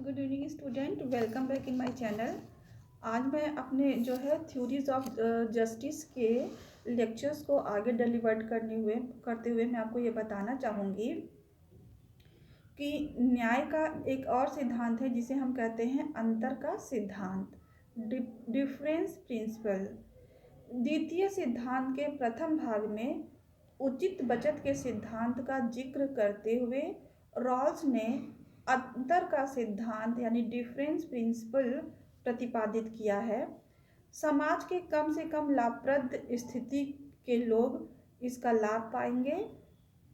Good evening student, welcome back in my channel. आज मैं अपने थ्योरीज ऑफ जस्टिस के लेक्चर्स को आगे डिलीवर करते हुए मैं आपको ये बताना चाहूँगी कि न्याय का एक और सिद्धांत है जिसे हम कहते हैं अंतर का सिद्धांत, डिफरेंस प्रिंसिपल। द्वितीय सिद्धांत के प्रथम भाग में उचित बचत के सिद्धांत का जिक्र करते हुए रॉल्स ने अंतर का सिद्धांत यानी डिफरेंस प्रिंसिपल प्रतिपादित किया है। समाज के कम से कम लाभप्रद स्थिति के लोग इसका लाभ पाएंगे।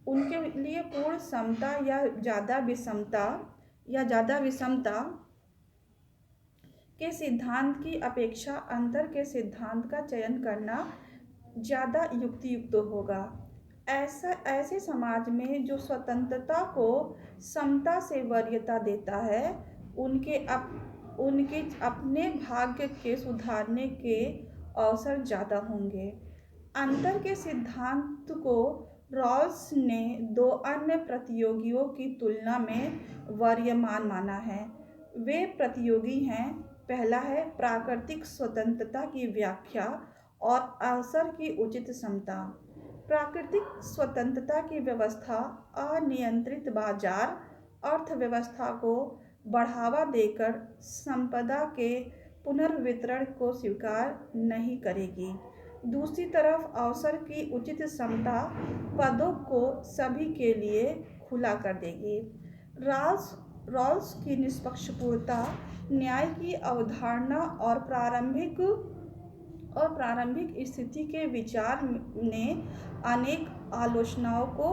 उनके लिए पूर्ण समता या ज़्यादा विषमता के सिद्धांत की अपेक्षा अंतर के सिद्धांत का चयन करना ज़्यादा युक्तियुक्त होगा। ऐसे समाज में जो स्वतंत्रता को समता से वरीयता देता है, उनके अपने भाग्य के सुधारने के अवसर ज़्यादा होंगे। अंतर के सिद्धांत को रॉल्स ने दो अन्य प्रतियोगियों की तुलना में वरीयमान माना है। वे प्रतियोगी हैं, पहला है प्राकृतिक स्वतंत्रता की व्याख्या और अवसर की उचित समता। प्राकृतिक स्वतंत्रता की व्यवस्था अनियंत्रित बाजार अर्थव्यवस्था को बढ़ावा देकर संपदा के पुनर्वितरण को स्वीकार नहीं करेगी। दूसरी तरफ अवसर की उचित समता पदों को सभी के लिए खुला कर देगी। रॉल्स की निष्पक्षपूर्णता, न्याय की अवधारणा और प्रारंभिक स्थिति के विचार ने अनेक आलोचनाओं को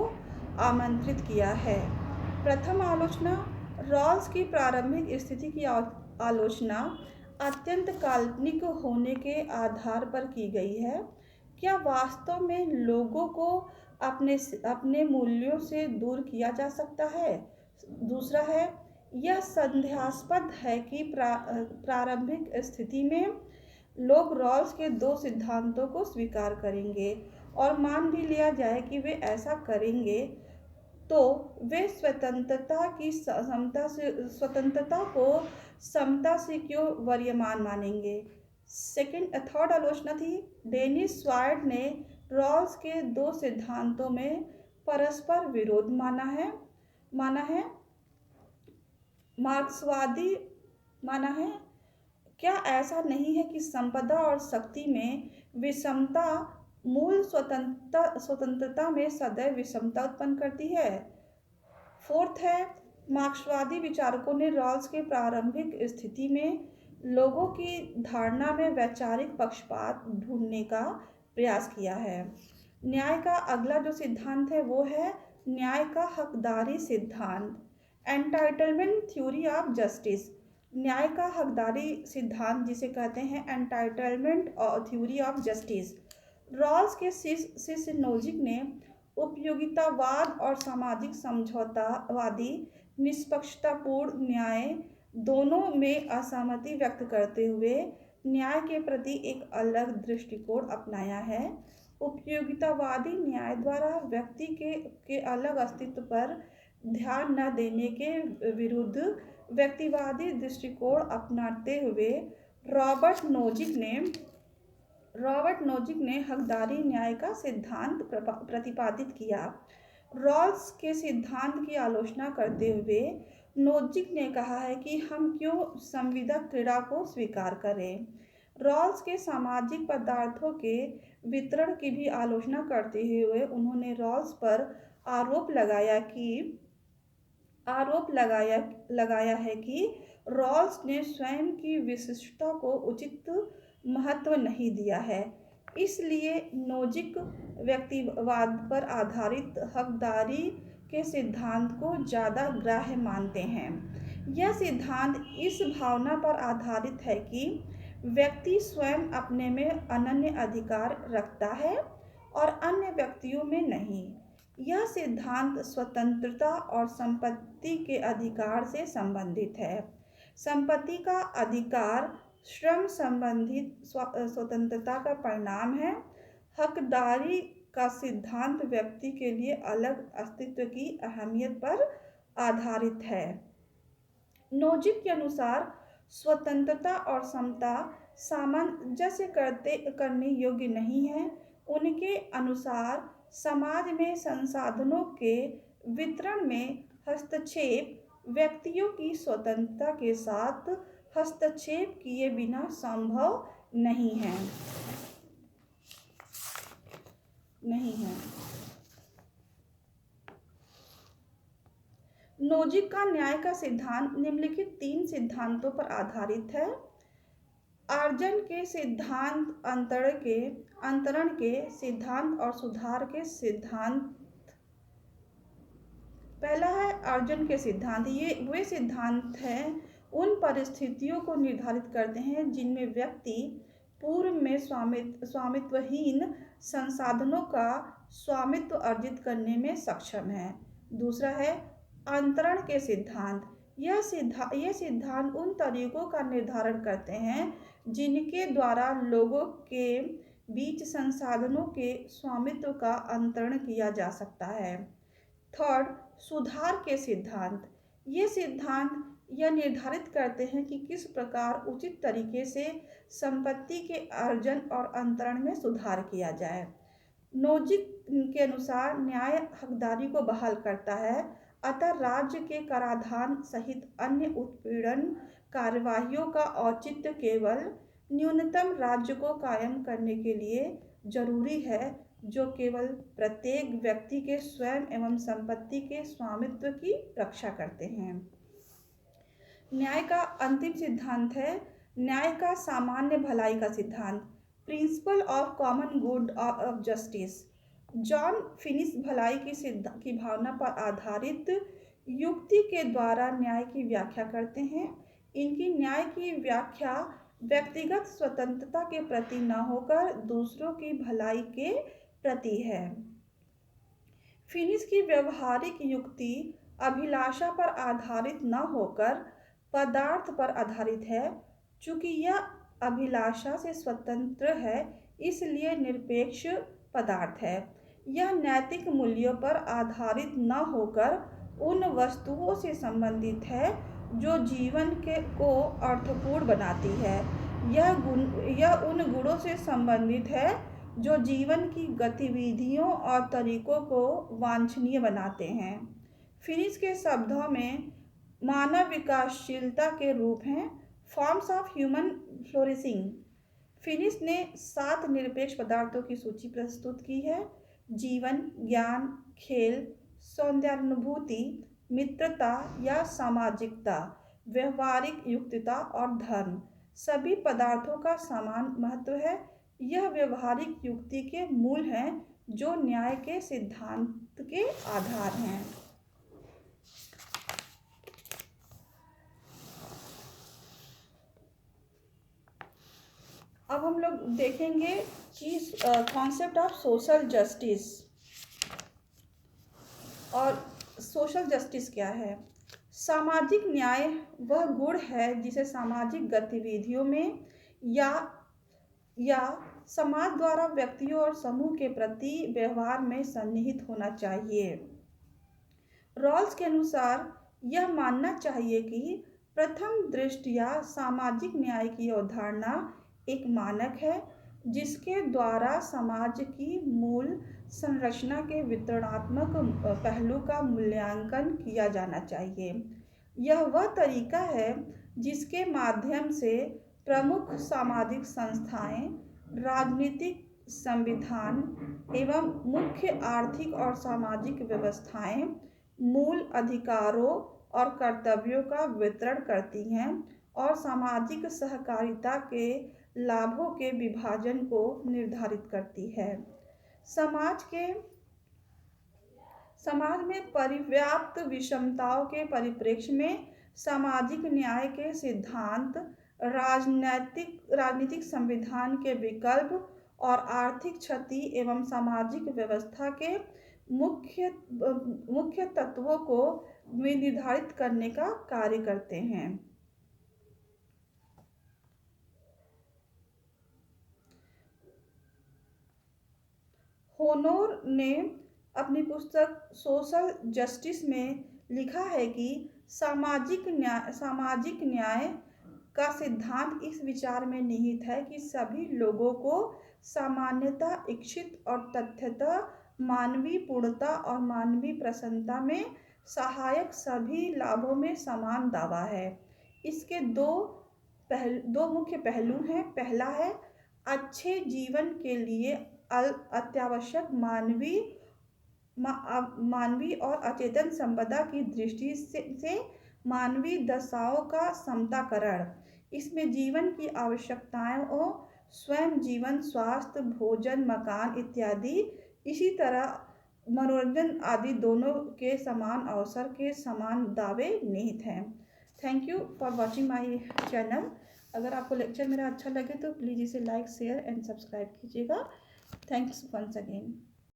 आमंत्रित किया है। प्रथम आलोचना, रॉल्स की प्रारंभिक स्थिति की आलोचना अत्यंत काल्पनिक होने के आधार पर की गई है। क्या वास्तव में लोगों को अपने मूल्यों से दूर किया जा सकता है? दूसरा है, यह संदेहास्पद है कि प्रारंभिक स्थिति में लोग रॉल्स के दो सिद्धांतों को स्वीकार करेंगे और मान भी लिया जाए कि वे ऐसा करेंगे, तो वे स्वतंत्रता को समता से क्यों वरीयमान मानेंगे? थर्ड आलोचना थी, डेनिस स्वार्ट ने रॉल्स के दो सिद्धांतों में परस्पर विरोध माना है, मार्क्सवादी माना है। क्या ऐसा नहीं है कि संपदा और शक्ति में विषमता मूल स्वतंत्रता में सदैव विषमता उत्पन्न करती है? फोर्थ है, मार्क्सवादी विचारकों ने रॉल्स के प्रारंभिक स्थिति में लोगों की धारणा में वैचारिक पक्षपात ढूंढने का प्रयास किया है। न्याय का अगला जो सिद्धांत है वो है न्याय का हकदारी सिद्धांत, एंटाइटलमेंट थ्योरी ऑफ जस्टिस। न्याय का हकदारी सिद्धांत जिसे कहते हैं entitlement theory of justice. Rawls के शिष्य नोजिक ने उपयोगितावाद और सामाजिक समझौतावादी निष्पक्षतापूर्ण न्याय दोनों में असहमति व्यक्त करते हुए न्याय के प्रति एक अलग दृष्टिकोण अपनाया है। उपयोगितावादी न्याय द्वारा व्यक्ति के अलग अस्तित्व पर ध्यान न देने के विरुद्ध व्यक्तिवादी दृष्टिकोण अपनाते हुए रॉबर्ट नोजिक ने हकदारी न्याय का सिद्धांत प्रतिपादित किया। रॉल्स के सिद्धांत की आलोचना करते हुए नोजिक ने कहा है कि हम क्यों संविदा क्रीड़ा को स्वीकार करें। रॉल्स के सामाजिक पदार्थों के वितरण की भी आलोचना करते हुए उन्होंने रॉल्स पर आरोप लगाया है कि रॉल्स ने स्वयं की विशिष्टता को उचित महत्व नहीं दिया है। इसलिए नोजिक व्यक्तिवाद पर आधारित हकदारी के सिद्धांत को ज़्यादा ग्राह्य मानते हैं। यह सिद्धांत इस भावना पर आधारित है कि व्यक्ति स्वयं अपने में अनन्य अधिकार रखता है और अन्य व्यक्तियों में नहीं। यह सिद्धांत स्वतंत्रता और संपत्ति के अधिकार से संबंधित है। संपत्ति का अधिकार श्रम संबंधित स्वतंत्रता का परिणाम है। हकदारी का सिद्धांत व्यक्ति के लिए अलग अस्तित्व की अहमियत पर आधारित है। नोजिक के अनुसार स्वतंत्रता और समता सामंजस्य करने योग्य नहीं है। उनके अनुसार समाज में संसाधनों के वितरण में हस्तक्षेप व्यक्तियों की स्वतंत्रता के साथ हस्तक्षेप किए बिना संभव नहीं है। नोजिक का न्याय का सिद्धांत निम्नलिखित 3 सिद्धांतों पर आधारित है। अर्जन के सिद्धांत, अंतरण के सिद्धांत और सुधार के सिद्धांत। पहला है अर्जन के सिद्धांत। ये वे सिद्धांत हैं उन परिस्थितियों को निर्धारित करते हैं जिनमें व्यक्ति पूर्व में स्वामित्वहीन संसाधनों का स्वामित्व अर्जित करने में सक्षम है। दूसरा है अंतरण के सिद्धांत। यह सिद्धांत उन तरीकों का निर्धारण करते हैं जिनके द्वारा लोगों के बीच संसाधनों के स्वामित्व का अंतरण किया जा सकता है। थर्ड, सुधार के सिद्धांत। ये सिद्धांत यह निर्धारित करते हैं कि किस प्रकार उचित तरीके से संपत्ति के अर्जन और अंतरण में सुधार किया जाए। नोजिक के अनुसार न्याय हकदारी को बहाल करता है, अतः राज्य के कराधान सहित अन्य उत्पीड़न कार्यवाहियों का औचित्य केवल न्यूनतम राज्य को कायम करने के लिए जरूरी है, जो केवल प्रत्येक व्यक्ति के स्वयं एवं संपत्ति के स्वामित्व की रक्षा करते हैं। न्याय का अंतिम सिद्धांत है न्याय का सामान्य भलाई का सिद्धांत, principle of common good of justice. John finish भलाई की भावना पर आधारित युक्ति के द्वारा न्याय की व्याख्या करते हैं। इनकी न्याय की व्याख्या व्यक्तिगत स्वतंत्रता के प्रति न होकर दूसरों की भलाई के प्रति है। फिनिश की व्यवहारिक युक्ति अभिलाषा पर आधारित न होकर पदार्थ पर आधारित है। चूंकि यह अभिलाषा से स्वतंत्र है, इसलिए निरपेक्ष पदार्थ है। यह नैतिक मूल्यों पर आधारित न होकर उन वस्तुओं से संबंधित है जो जीवन को अर्थपूर्ण बनाती है। यह उन गुणों से संबंधित है जो जीवन की गतिविधियों और तरीकों को वांछनीय बनाते हैं। फिनिश के शब्दों में मानव विकासशीलता के रूप हैं forms of human flourishing. Finish ने 7 निरपेक्ष पदार्थों की सूची प्रस्तुत की है: जीवन, ज्ञान, खेल, सौंदर्यानुभूति, मित्रता या सामाजिकता, व्यवहारिक युक्तिता और धर्म। सभी पदार्थों का समान महत्व है। यह व्यवहारिक युक्ति के मूल हैं जो न्याय के सिद्धांत के आधार हैं। अब हम लोग देखेंगे कि कॉन्सेप्ट ऑफ सोशल जस्टिस। और सोशल जस्टिस क्या है? सामाजिक न्याय वह गुण है जिसे सामाजिक गतिविधियों में या समाज द्वारा व्यक्तियों और समूह के प्रति व्यवहार में सन्निहित होना चाहिए। रॉल्स के अनुसार यह मानना चाहिए कि प्रथम दृष्टया सामाजिक न्याय की अवधारणा एक मानक है जिसके द्वारा समाज की मूल संरचना के वितरणात्मक पहलू का मूल्यांकन किया जाना चाहिए। यह वह तरीका है जिसके माध्यम से प्रमुख सामाजिक संस्थाएं, राजनीतिक संविधान एवं मुख्य आर्थिक और सामाजिक व्यवस्थाएं मूल अधिकारों और कर्तव्यों का वितरण करती हैं और सामाजिक सहकारिता के लाभों के विभाजन को निर्धारित करती है। समाज में परिव्याप्त विषमताओं के परिप्रेक्ष्य में सामाजिक न्याय के सिद्धांत राजनीतिक संविधान के विकल्प और आर्थिक क्षति एवं सामाजिक व्यवस्था के मुख्य तत्वों को निर्धारित करने का कार्य करते हैं। होनोर ने अपनी पुस्तक सोशल जस्टिस में लिखा है कि सामाजिक न्याय का सिद्धांत इस विचार में निहित है कि सभी लोगों को सामान्यतः इच्छित और तथ्यतः मानवीय पूर्णता और मानवीय प्रसन्नता में सहायक सभी लाभों में समान दावा है। इसके दो मुख्य पहलू हैं। पहला है अच्छे जीवन के लिए अत्यावश्यक मानवीय और अचेतन संपदा की दृष्टि से मानवीय दशाओं का समताकरण। इसमें जीवन की आवश्यकताओं स्वयं जीवन, स्वास्थ्य, भोजन, मकान इत्यादि, इसी तरह मनोरंजन आदि दोनों के समान अवसर के समान दावे निहित हैं। Thank you for watching my channel. अगर आपको लेक्चर मेरा अच्छा लगे तो प्लीज़ इसे लाइक, शेयर एंड सब्सक्राइब कीजिएगा। Thanks once again.